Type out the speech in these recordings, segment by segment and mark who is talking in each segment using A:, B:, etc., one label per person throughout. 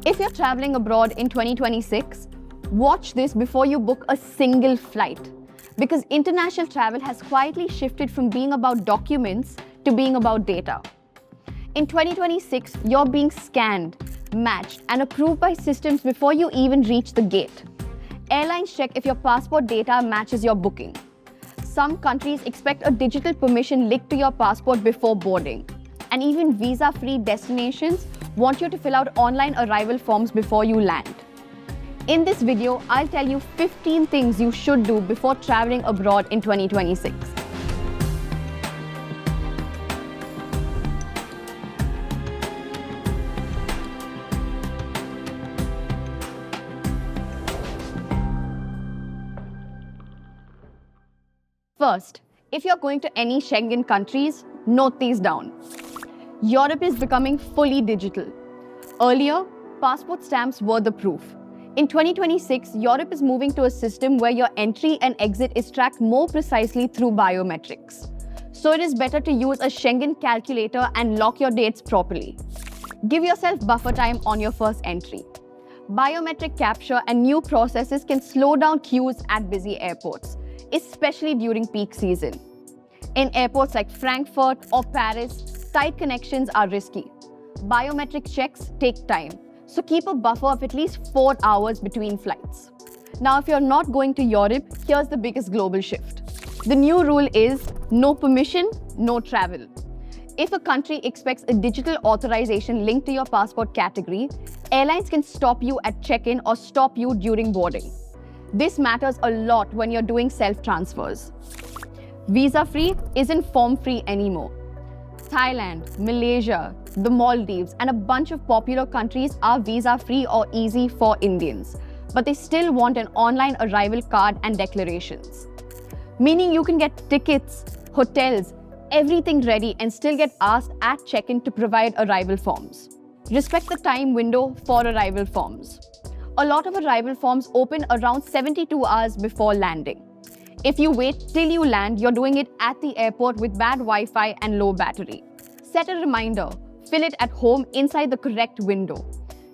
A: If you're traveling abroad in 2026, watch this before you book a single flight, because international travel has quietly shifted from being about documents to being about data. In 2026, you're being scanned, matched, and approved by systems before you even reach the gate. Airlines check if your passport data matches your booking. Some countries expect a digital permission linked to your passport before boarding. And even visa-free destinations want you to fill out online arrival forms before you land. In this video, I'll tell you 15 things you should do before traveling abroad in 2026. First, if you're going to any Schengen countries, note these down. Europe is becoming fully digital. Earlier, passport stamps were the proof. In 2026, Europe is moving to a system where your entry and exit is tracked more precisely through biometrics. So it is better to use a Schengen calculator and lock your dates properly. Give yourself buffer time on your first entry. Biometric capture and new processes can slow down queues at busy airports, especially during peak season. In airports like Frankfurt or Paris, tight connections are risky. Biometric checks take time, so keep a buffer of at least 4 hours between flights. Now, if you're not going to Europe, here's the biggest global shift. The new rule is no permission, no travel. If a country expects a digital authorization linked to your passport category, airlines can stop you at check-in or stop you during boarding. This matters a lot when you're doing self-transfers. Visa-free isn't form-free anymore. Thailand, Malaysia, the Maldives, and a bunch of popular countries are visa-free or easy for Indians, but they still want an online arrival card and declarations. Meaning you can get tickets, hotels, everything ready and still get asked at check-in to provide arrival forms. Respect the time window for arrival forms. A lot of arrival forms open around 72 hours before landing. If you wait till you land, you're doing it at the airport with bad Wi-Fi and low battery. Set a reminder. Fill it at home inside the correct window.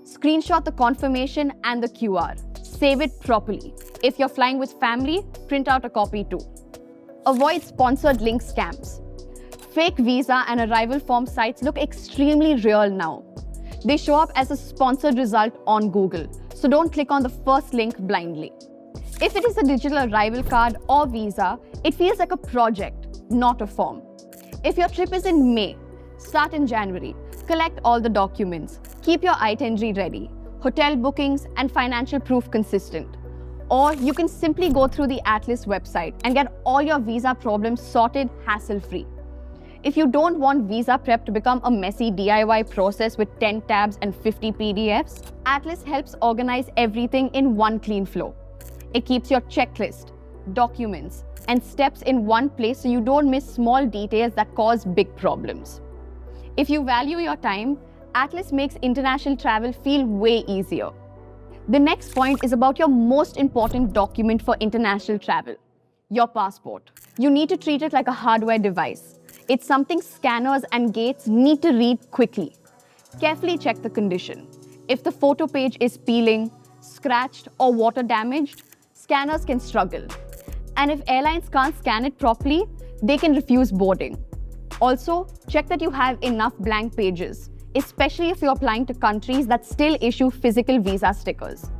A: Screenshot the confirmation and the QR. Save it properly. If you're flying with family, print out a copy too. Avoid sponsored link scams. Fake visa and arrival form sites look extremely real now. They show up as a sponsored result on Google, so don't click on the first link blindly. If it is a digital arrival card or visa, it feels like a project, not a form. If your trip is in May, start in January. Collect all the documents. Keep your itinerary ready. Hotel bookings and financial proof consistent. Or you can simply go through the Atlys website and get all your visa problems sorted hassle-free. If you don't want visa prep to become a messy DIY process with 10 tabs and 50 PDFs, Atlys helps organize everything in one clean flow. It keeps your checklist, documents, and steps in one place so you don't miss small details that cause big problems. If you value your time, Atlys makes international travel feel way easier. The next point is about your most important document for international travel, your passport. You need to treat it like a hardware device. It's something scanners and gates need to read quickly. Carefully check the condition. If the photo page is peeling, scratched, or water damaged, scanners can struggle. And if airlines can't scan it properly, they can refuse boarding. Also, check that you have enough blank pages, especially if you're applying to countries that still issue physical visa stickers.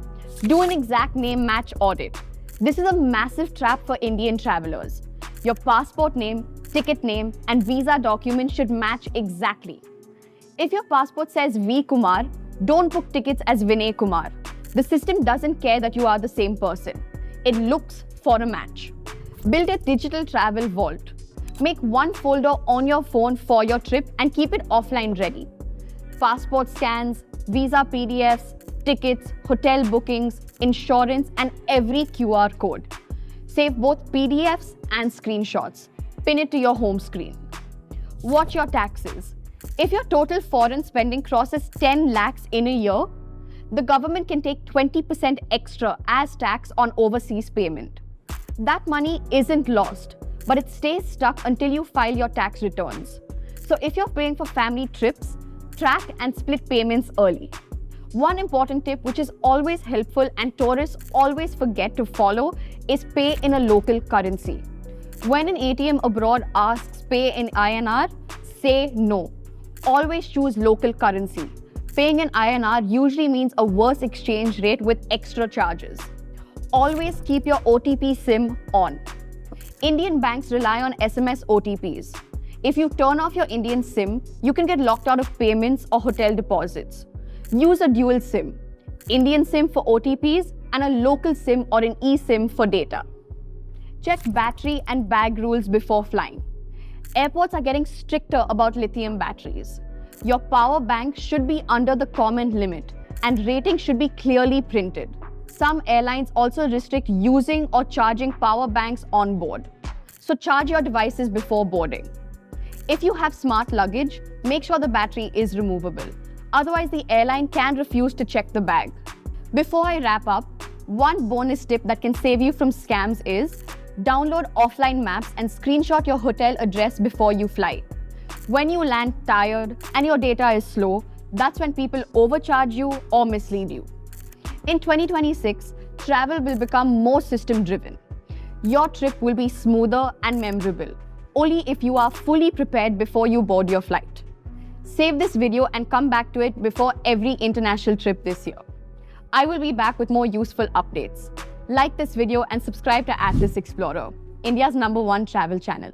A: Do an exact name match audit. This is a massive trap for Indian travelers. Your passport name, ticket name, and visa document should match exactly. If your passport says V. Kumar, don't book tickets as Vinay Kumar. The system doesn't care that you are the same person. It looks for a match. Build a digital travel vault. Make one folder on your phone for your trip and keep it offline ready. Passport scans, visa PDFs, tickets, hotel bookings, insurance, and every QR code. Save both PDFs and screenshots. Pin it to your home screen. Watch your taxes. If your total foreign spending crosses 10 lakhs in a year, the government can take 20% extra as tax on overseas payment. That money isn't lost, but it stays stuck until you file your tax returns. So if you're paying for family trips, track and split payments early. One important tip which is always helpful and tourists always forget to follow is pay in a local currency. When an ATM abroad asks pay in INR, say no. Always choose local currency. Paying in INR usually means a worse exchange rate with extra charges. Always keep your OTP SIM on. Indian banks rely on SMS OTPs. If you turn off your Indian SIM, you can get locked out of payments or hotel deposits. Use a dual SIM. Indian SIM for OTPs and a local SIM or an eSIM for data. Check battery and bag rules before flying. Airports are getting stricter about lithium batteries. Your power bank should be under the common limit and rating should be clearly printed. Some airlines also restrict using or charging power banks on board. So charge your devices before boarding. If you have smart luggage, make sure the battery is removable. Otherwise, the airline can refuse to check the bag. Before I wrap up, one bonus tip that can save you from scams is download offline maps and screenshot your hotel address before you fly. When you land tired and your data is slow, that's when people overcharge you or mislead you. In 2026, travel will become more system-driven. Your trip will be smoother and memorable, only if you are fully prepared before you board your flight. Save this video and come back to it before every international trip this year. I will be back with more useful updates. Like this video and subscribe to Atlys Explorer, India's #1 travel channel.